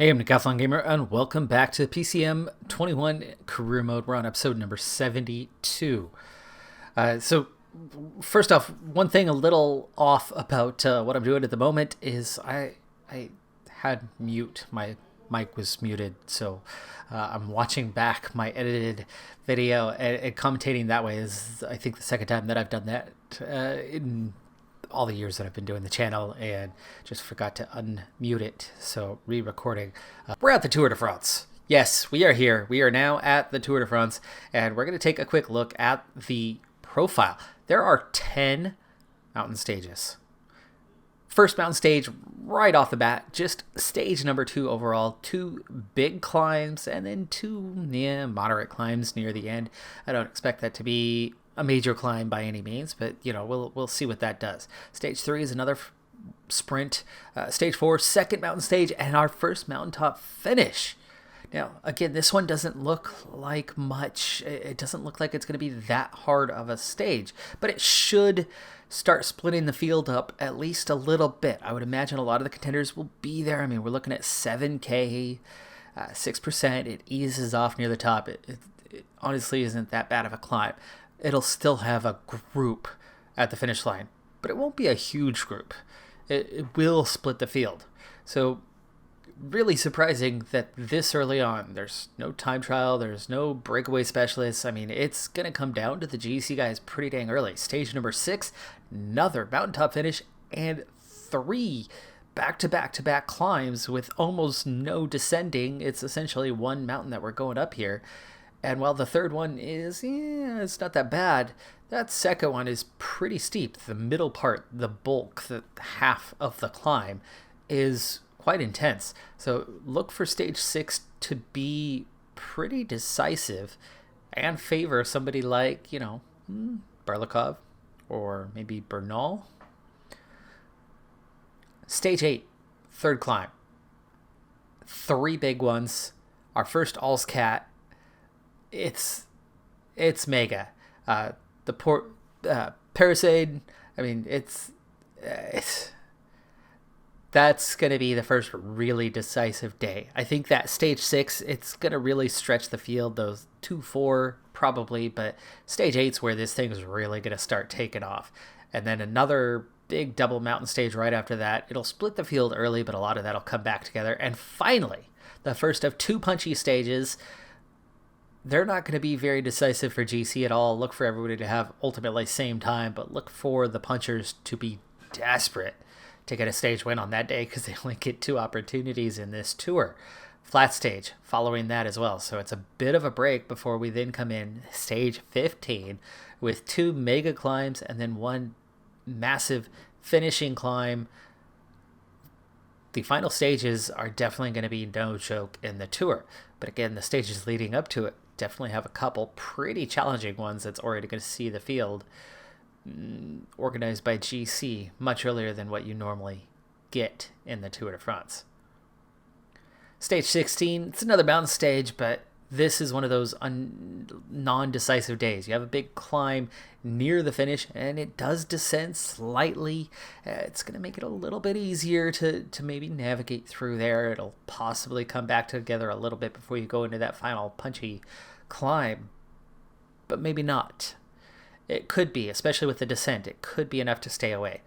Hey, I'm Decathlon Gamer, and welcome back to PCM21 Career Mode. We're on episode number 72. So, first off, one thing a little off about what I'm doing at the moment is I had mute. My mic was muted, so I'm watching back my edited video and commentating that way. Is I think the second time that I've done that in all the years that I've been doing the channel, and just forgot to unmute it. So re-recording. We're at the Tour de France. Yes, we are here. We are now at the Tour de France, and we're going to take a quick look at the profile. There are 10 mountain stages. First mountain stage right off the bat, just stage number 2 overall. 2 big climbs and then 2 moderate climbs near the end. I don't expect that to be a major climb by any means, but we'll see what that does. Stage 3 is another sprint. Stage 4, second mountain stage, and our first mountaintop finish. Now, again, this one doesn't look like much. It doesn't look like it's going to be that hard of a stage, but it should start splitting the field up at least a little bit. I would imagine a lot of the contenders will be there. I mean, we're looking at 7K, 6%. It eases off near the top. It honestly isn't that bad of a climb. It'll still have a group at the finish line, but it won't be a huge group. It will split the field. So really surprising that this early on, there's no time trial, there's no breakaway specialists. I mean, it's going to come down to the GC guys pretty dang early. Stage number 6, another mountaintop finish, and 3 back-to-back-to-back climbs with almost no descending. It's essentially one mountain that we're going up here. And while the third one is, it's not that bad, that second one is pretty steep. The middle part, the bulk, the half of the climb is quite intense. So look for stage 6 to be pretty decisive and favor somebody like, Barlikov or maybe Bernal. Stage 8, third climb. 3 big ones. Our first Alls Cat. It's mega. The Palisade, I mean, it's that's going to be the first really decisive day. I think that stage 6, it's going to really stretch the field. Those 2-4 probably, but stage 8's where this thing is really going to start taking off. And then another big double mountain stage right after that. It'll split the field early, but a lot of that'll come back together. And finally, the first of 2 punchy stages. They're not going to be very decisive for GC at all. Look for everybody to have ultimately same time, but look for the punchers to be desperate to get a stage win on that day because they only get 2 opportunities in this tour. Flat stage following that as well. So it's a bit of a break before we then come in stage 15 with 2 mega climbs and then 1 massive finishing climb. The final stages are definitely going to be no joke in the tour. But again, the stages leading up to it definitely have a couple pretty challenging ones that's already going to see the field organized by GC much earlier than what you normally get in the Tour de France. Stage 16, it's another mountain stage, but this is one of those non-decisive days. You have a big climb near the finish, and it does descend slightly. It's going to make it a little bit easier to maybe navigate through there. It'll possibly come back together a little bit before you go into that final punchy climb, but maybe not. It could be, especially with the descent, it could be enough to stay away.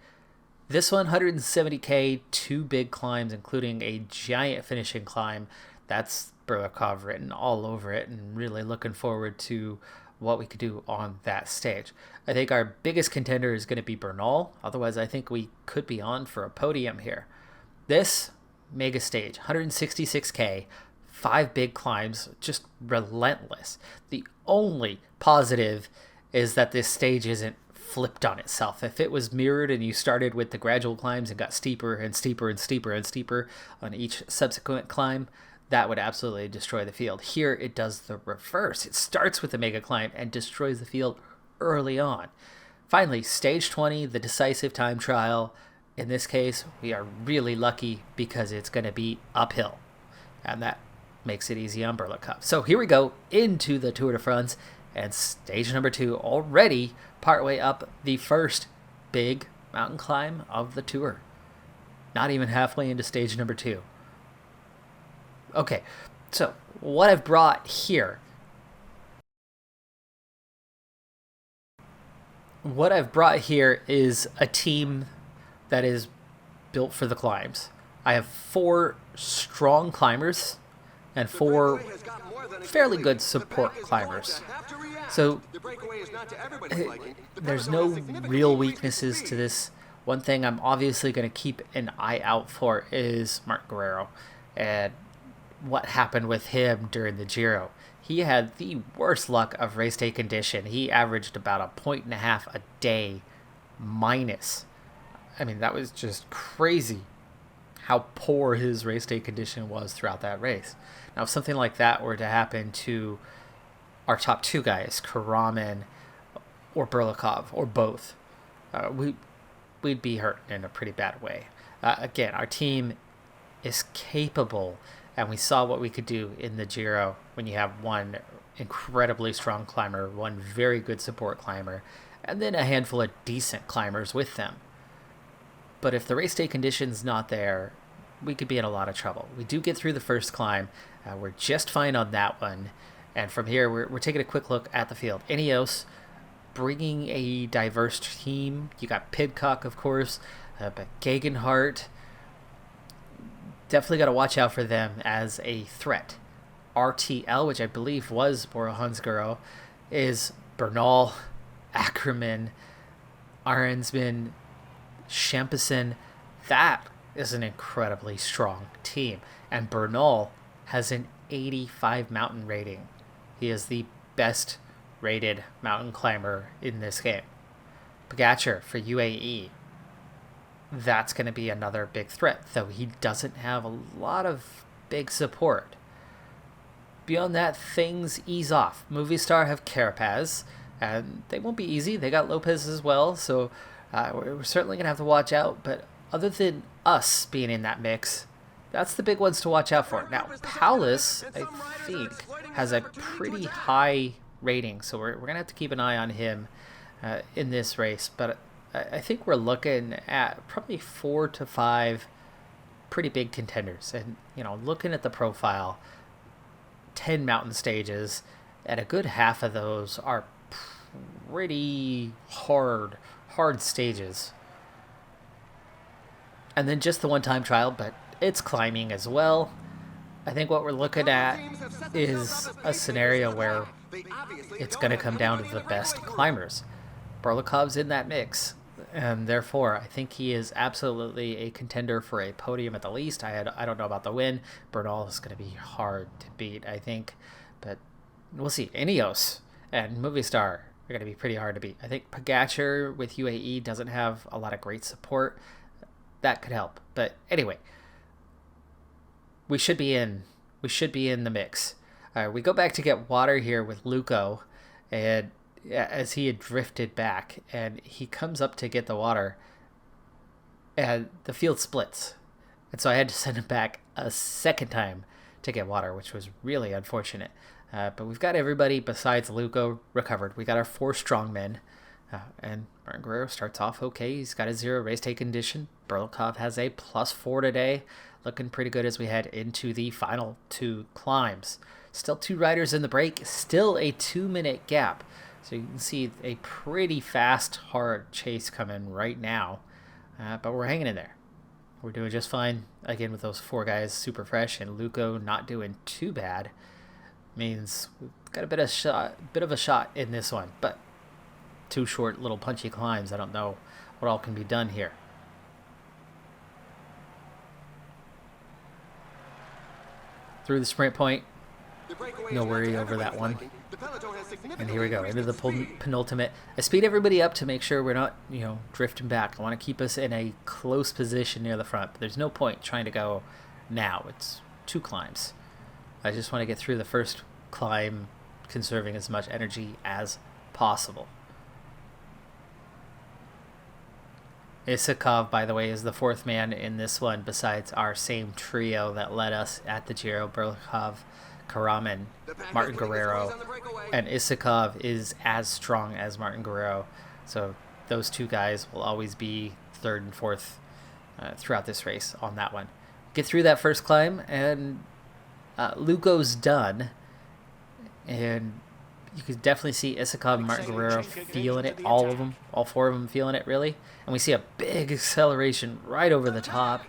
This one, 170K, 2 big climbs, including a giant finishing climb. That's Barlikov written all over it, and really looking forward to what we could do on that stage. I think our biggest contender is going to be Bernal. Otherwise, I think we could be on for a podium here. This mega stage, 166K, 5 big climbs, just relentless. The only positive is that this stage isn't flipped on itself. If it was mirrored and you started with the gradual climbs and got steeper and steeper and steeper and steeper on each subsequent climb, that would absolutely destroy the field. Here, it does the reverse. It starts with the mega climb and destroys the field early on. Finally, stage 20, the decisive time trial. In this case, we are really lucky because it's going to be uphill, and that makes it easy on Barlikov. So here we go into the Tour de France, and stage number 2 already partway up the first big mountain climb of the tour. Not even halfway into stage number 2. Okay, so what I've brought here. What I've brought here is a team that is built for the climbs. I have 4 strong climbers and 4 fairly good support climbers. So there's no real weaknesses to this. One thing I'm obviously going to keep an eye out for is Mark Guerrero and what happened with him during the Giro. He had the worst luck of race day condition. He averaged about a point and a half a day minus. I mean, that was just crazy how poor his race day condition was throughout that race. Now, if something like that were to happen to our top 2 guys, Karaman or Berlikov, or both, we'd be hurt in a pretty bad way. Again, our team is capable, and we saw what we could do in the Giro when you have one incredibly strong climber, one very good support climber, and then a handful of decent climbers with them. But if the race day condition's not there, we could be in a lot of trouble. We do get through the first climb. We're just fine on that one. And from here, we're taking a quick look at the field. Ineos bringing a diverse team. You got Pidcock, of course, but Gegenhardt. Definitely got to watch out for them as a threat. RTL, which I believe was Bora Hansgrohe, is Bernal, Ackerman, Arensman, Champison. That is an incredibly strong team. And Bernal has an 85 mountain rating. He is the best rated mountain climber in this game. Pogacar for UAE. That's going to be another big threat, though he doesn't have a lot of big support. Beyond that, things ease off. Movistar have Carapaz, and they won't be easy. They got Lopez as well, so we're certainly going to have to watch out. But other than us being in that mix, that's the big ones to watch out for. Now, Paulus, I think, has a pretty high rating, so we're going to have to keep an eye on him in this race. But I think we're looking at probably 4 to 5 pretty big contenders. And, looking at the profile, 10 mountain stages, and a good half of those are pretty hard stages. And then just the one-time trial, but it's climbing as well. I think what we're looking at is a scenario where it's going to come down to the best climbers. Berlikov's in that mix, and therefore I think he is absolutely a contender for a podium at the least. I don't know about the win. Bernal is going to be hard to beat, I think, but we'll see. Ineos and Movistar are going to be pretty hard to beat. I think Pogacar with UAE doesn't have a lot of great support. That could help, but anyway, we should be in the mix. We go back to get water here with Luco, and as he had drifted back, and he comes up to get the water, and the field splits, and so I had to send him back a second time to get water, which was really unfortunate. But we've got everybody besides Luco recovered. We got our 4 strong men, and Martin Guerrero starts off okay. He's got a 0 race day condition. Berlikov has a +4 today, looking pretty good as we head into the final 2 climbs. Still 2 riders in the break, still a 2-minute gap. So you can see a pretty fast, hard chase coming right now. But we're hanging in there. We're doing just fine. Again, with those 4 guys super fresh and Luco not doing too bad. Means we've got a bit of a shot in this one. But 2 short little punchy climbs. I don't know what all can be done here. Through the sprint point. No worry over that one. And here we go, into the penultimate. I speed everybody up to make sure we're not, drifting back. I want to keep us in a close position near the front. But there's no point trying to go now. It's 2 climbs. I just want to get through the first climb, conserving as much energy as possible. Isakov, by the way, is the 4th man in this one, besides our same trio that led us at the Giro. Berlikov, Karaman, Martin Guerrero, and Isakov is as strong as Martin Guerrero. So those 2 guys will always be 3rd and 4th throughout this race on that one. Get through that first climb, and Lugo's done, and you could definitely see Isakov and Martin Guerrero feeling it, all of them, all four of them feeling it, really. And we see a big acceleration right over the top,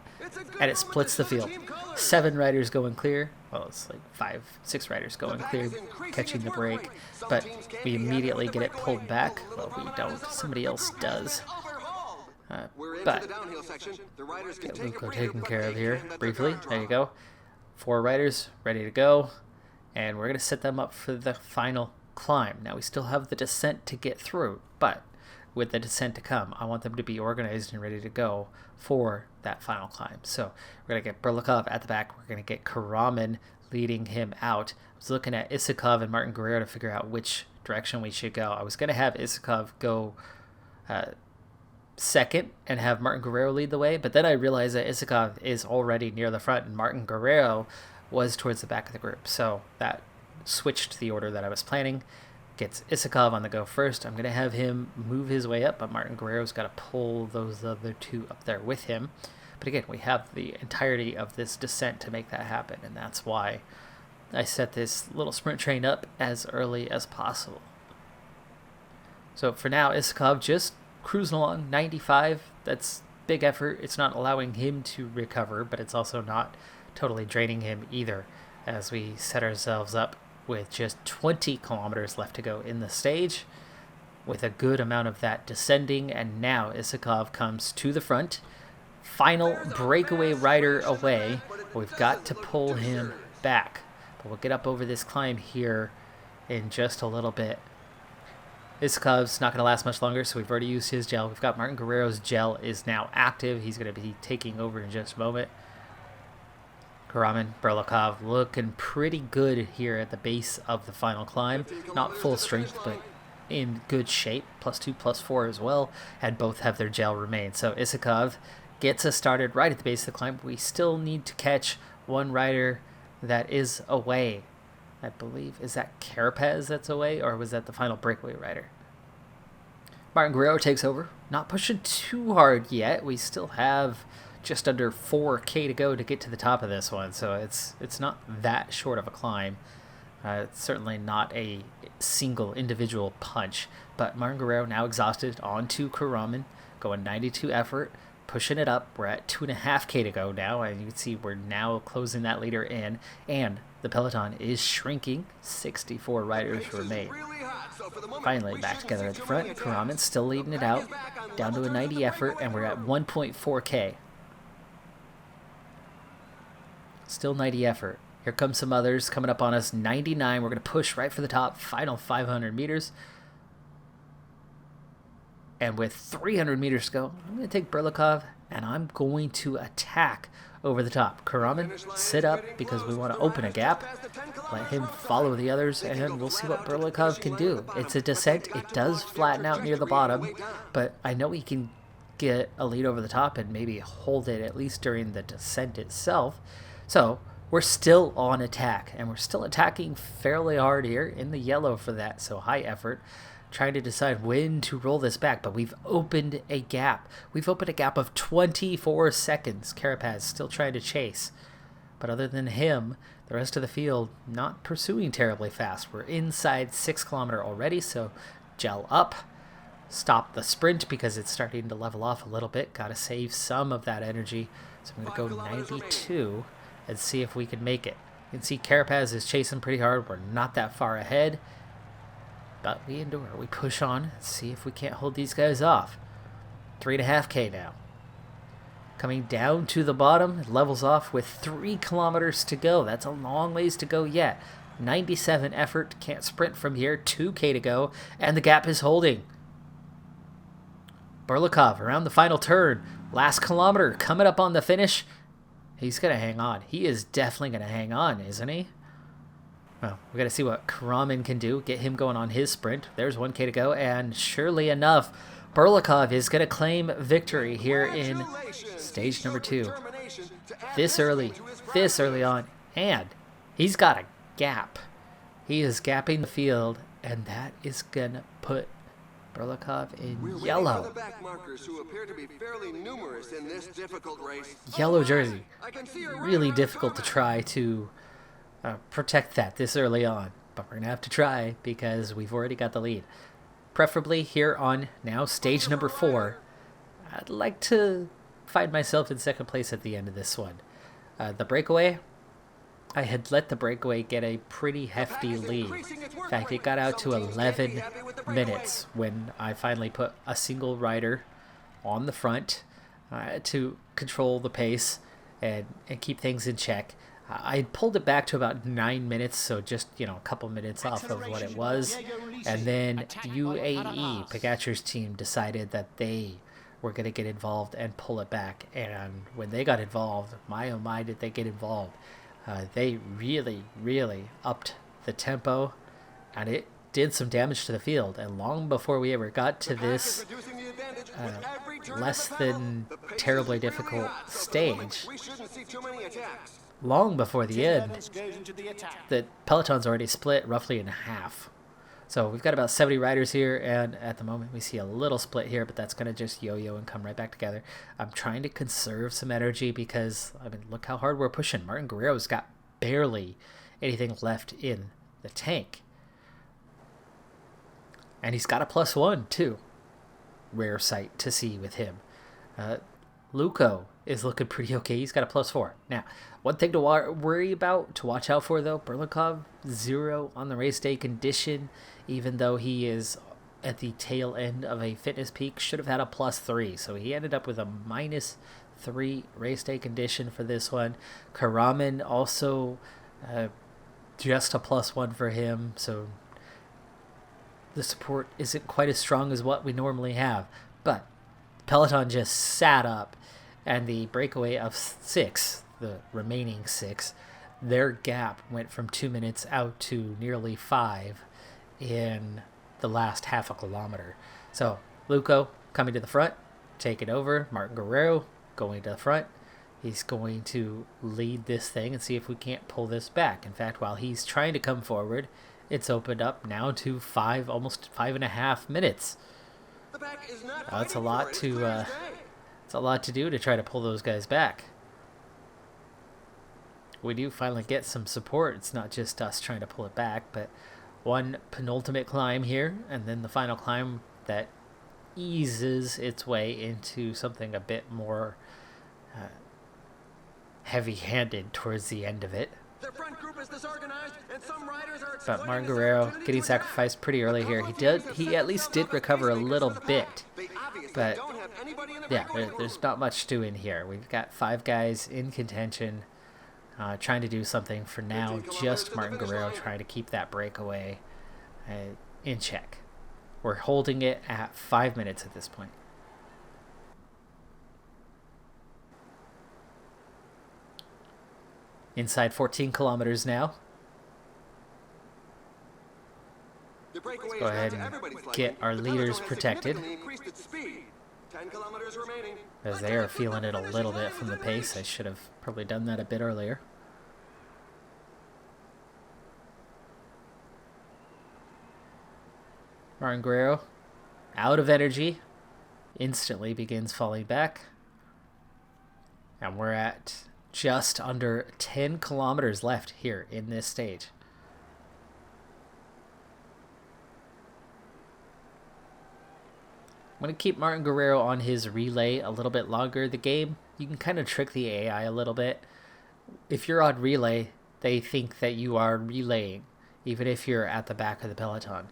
and it splits the field. 7 riders going clear. Well, it's like 5, 6 riders going clear, catching the break. But we immediately get it pulled back. Well, we don't. Somebody else does. But get Lugo taken care of here briefly. There you go. 4 riders ready to go. And we're going to set them up for the final climb. Now, we still have the descent to get through, but with the descent to come, I want them to be organized and ready to go for that final climb. So we're going to get Berlikov at the back. We're going to get Karaman leading him out. I was looking at Isakov and Martin Guerrero to figure out which direction we should go. I was going to have Isakov go second and have Martin Guerrero lead the way, but then I realized that Isakov is already near the front and Martin Guerrero was towards the back of the group. So that switched the order that I was planning. Gets Isakov on the go first. I'm going to have him move his way up, but Martin Guerrero's got to pull those other 2 up there with him. But again, we have the entirety of this descent to make that happen, and that's why I set this little sprint train up as early as possible. So for now, Isakov just cruising along, 95. That's big effort. It's not allowing him to recover, but it's also not totally draining him either, as we set ourselves up with just 20 kilometers left to go in the stage, with a good amount of that descending. And now Isakov comes to the front. Final breakaway rider away. We've got to pull him back, but we'll get up over this climb here in just a little bit. Isakov's not going to last much longer, so we've already used his gel. We've got Martin Guerrero's gel is now active. He's going to be taking over in just a moment. Karaman, Berlikov looking pretty good here at the base of the final climb. Not full strength, but in good shape. +2, +4 as well. And both have their gel remain. So Isakov gets us started right at the base of the climb. We still need to catch one rider that is away. I believe, is that Carapaz that's away, or was that the final breakaway rider? Martin Guerrero takes over. Not pushing too hard yet. We still have just under 4K to go to get to the top of this one, so it's not that short of a climb. It's certainly not a single individual punch, but Martin Guerrero now exhausted onto Karaman, going 92 effort, pushing it up. We're at 2.5K to go now, and you can see we're now closing that leader in, and the Peloton is shrinking. 64 riders remain. Finally, back together at the front. Karaman still leading it out, down to a 90 effort, and we're at 1.4K. Still 90 effort. Here comes some others coming up on us. 99. We're going to push right for the top. Final 500 meters. And with 300 meters to go, I'm going to take Berlikov, and I'm going to attack over the top. Karaman, sit up, because we want to open a gap. Let him follow the others, and we'll see what Berlikov can do. It's a descent. It does flatten out near the bottom, but I know he can get a lead over the top and maybe hold it at least during the descent itself. So we're still on attack, and we're still attacking fairly hard here in the yellow for that, so high effort, trying to decide when to roll this back, but we've opened a gap. We've opened a gap of 24 seconds. Carapaz still trying to chase, but other than him, the rest of the field not pursuing terribly fast. We're inside 6 kilometer already, so gel up. Stop the sprint because it's starting to level off a little bit. Got to save some of that energy, so I'm going to go 92 and see if we can make it. You can see Carapaz is chasing pretty hard. We're not that far ahead, but we endure. We push on, see if we can't hold these guys off. 3.5K now. Coming down to the bottom, it levels off with 3 kilometers to go. That's a long ways to go yet. 97 effort, can't sprint from here. 2K to go, and the gap is holding. Berlikov around the final turn. Last kilometer coming up on the finish. He's going to hang on. He is definitely going to hang on, isn't he? Well, we got to see what Karaman can do. Get him going on his sprint. There's 1K to go, and surely enough, Berlikov is going to claim victory here in stage number 2. This early on, and he's got a gap. He is gapping the field, and that is going to put Berlikov in yellow. Yellow jersey. Really difficult to try to protect that this early on. But we're going to have to try because we've already got the lead. Preferably here on now stage number 4, I'd like to find myself in second place at the end of this one. The breakaway, I had let the breakaway get a pretty hefty lead. In fact, it got out to 11 minutes when I finally put a single rider on the front to control the pace and keep things in check. I pulled it back to about 9 minutes, so just, a couple minutes off of what it was. And then UAE, Pogacar's team, decided that they were going to get involved and pull it back. And when they got involved, my oh my did they get involved. They really, really upped the tempo, and it did some damage to the field. And long before we ever got to this less than terribly difficult stage, long before the end, the Peloton's already split roughly in half. So we've got about 70 riders here, and at the moment we see a little split here, but that's going to just yo-yo and come right back together. I'm trying to conserve some energy because, look how hard we're pushing. Martin Guerrero's got barely anything left in the tank. And he's got a +1, too. Rare sight to see with him. Luco is looking pretty okay. He's got a +4. Now, one thing to worry about, to watch out for, though, Berlikov, 0 on the race day condition, even though he is at the tail end of a fitness peak, should have had a +3. So he ended up with a -3 race day condition for this one. Karaman also just a +1 for him, so the support isn't quite as strong as what we normally have. But Peloton just sat up, and the breakaway of 6, the remaining 6, their gap went from 2 minutes out to nearly 5 in the last half a kilometer. So Luco coming to the front, take it over. Martin Guerrero going to the front. He's going to lead this thing and see if we can't pull this back. In fact, while he's trying to come forward, it's opened up now to almost 5.5 minutes. That's a lot to it's a lot to do to try to pull those guys back. We do finally get some support. It's not just us trying to pull it back, but one penultimate climb here, and then the final climb that eases its way into something a bit more heavy-handed towards the end of it. But Martin Guerrero getting sacrificed pretty early here. He at least did recover a little bit. But yeah, there's not much to in here. We've got 5 guys in contention, trying to do something for now. Just Martin Guerrero trying to keep that breakaway in check. We're holding it at 5 minutes at this point. Inside 14 kilometers now. Let's go ahead and get our leaders protected, as they are feeling it a little bit from the pace. I should have probably done that a bit earlier. Martin Guerrero, out of energy, instantly begins falling back. And we're at just under 10 kilometers left here in this stage. I'm going to keep Martin Guerrero on his relay a little bit longer. The game, you can kind of trick the AI a little bit. If you're on relay, they think that you are relaying, even if you're at the back of the peloton.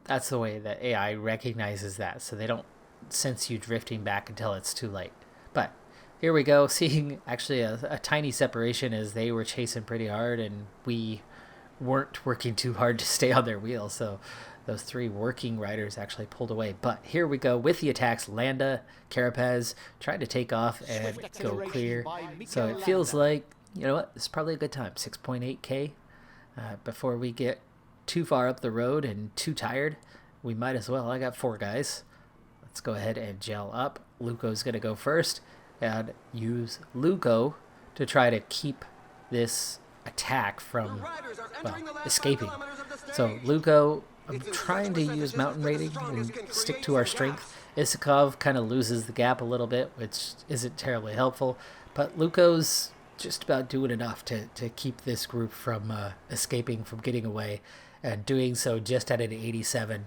That's the way that AI recognizes that, so they don't sense you drifting back until it's too late. But here we go, seeing actually a tiny separation as they were chasing pretty hard and we weren't working too hard to stay on their wheels. So those 3 working riders actually pulled away. But here we go with the attacks. Landa, Carapaz trying to take off and go clear. So it feels like, you know what, it's probably a good time. 6.8K before we get too far up the road and too tired. We might as well. I got 4 guys. Let's go ahead and gel up. Luco's going to go first and use Luco to try to keep this attack from, escaping. So Luco, I'm trying to use mountain rating and stick to our strength. Isakov kind of loses the gap a little bit, which isn't terribly helpful. But Luco's just about doing enough to keep this group from escaping, from getting away, and doing so just at an 87.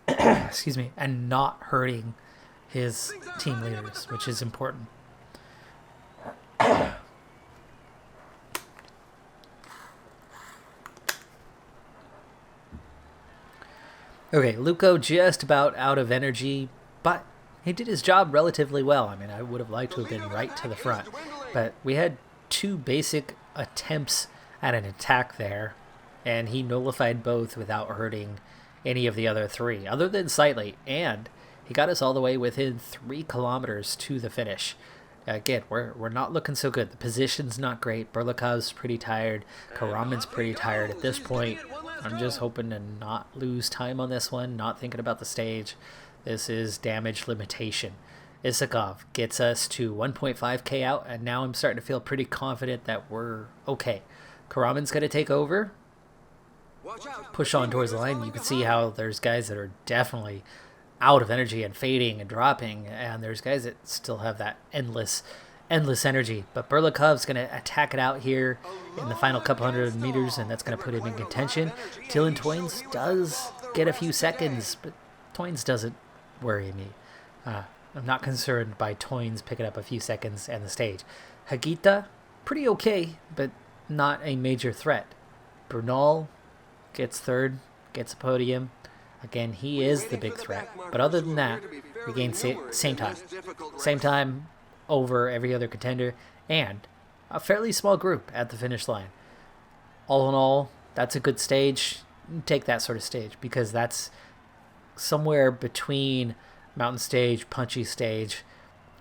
Excuse me, and not hurting his team leaders, which is important. Okay, Luco just about out of energy, but he did his job relatively well. I mean, I would have liked to have been right to the front, but we had 2 basic attempts at an attack there, and he nullified both without hurting any of the other 3, other than slightly, and he got us all the way within 3 kilometers to the finish. Again, we're not looking so good. The position's not great. Burlikov's pretty tired. Karaman's pretty tired at this point. I'm just hoping to not lose time on this one, not thinking about the stage. This is damage limitation. Isakov gets us to 1.5k out, and now I'm starting to feel pretty confident that we're okay. Karaman's going to take over, push on towards the line. You can see how there's guys that are definitely out of energy and fading and dropping, and there's guys that still have that endless energy. But Burlikov's going to attack it out here in the final couple hundred meters, and that's going to put him in contention. Dylan Toynes does get a few seconds, but Toynes doesn't worry me. I'm not concerned by Toynes picking up a few seconds and the stage. Hagita, pretty okay, but not a major threat. Bernal gets third, gets a podium. Again, he is the big threat. But other than that, we gain same time. Same time over every other contender, and a fairly small group at the finish line. All in all, that's a good stage. Take that sort of stage, because that's somewhere between mountain stage, punchy stage,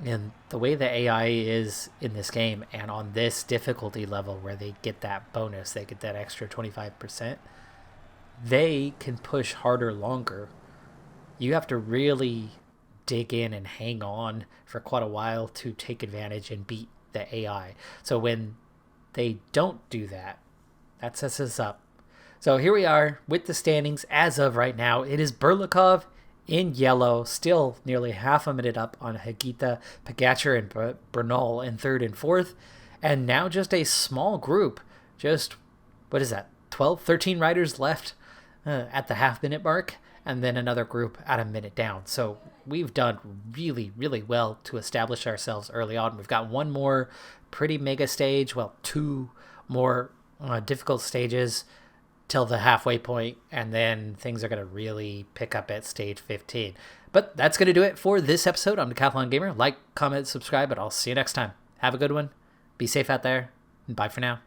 and the way the AI is in this game and on this difficulty level where they get that bonus, they get that extra 25%, they can push harder longer. You have to really dig in and hang on for quite a while to take advantage and beat the AI. So when they don't do that, that sets us up. So here we are with the standings as of right now. It is Burlikov in yellow, still nearly half a minute up on Hagita, Pogacar, and Bernal in 3rd and 4th. And now just a small group, just, 12, 13 riders left at the half-minute mark, and then another group at a minute down. So we've done really, really well to establish ourselves early on. We've got one more pretty mega stage, 2 more difficult stages till the halfway point, and then things are going to really pick up at stage 15. But that's going to do it for this episode. I'm Decathlon Gamer. Like, comment, subscribe, but I'll see you next time. Have a good one. Be safe out there, and bye for now.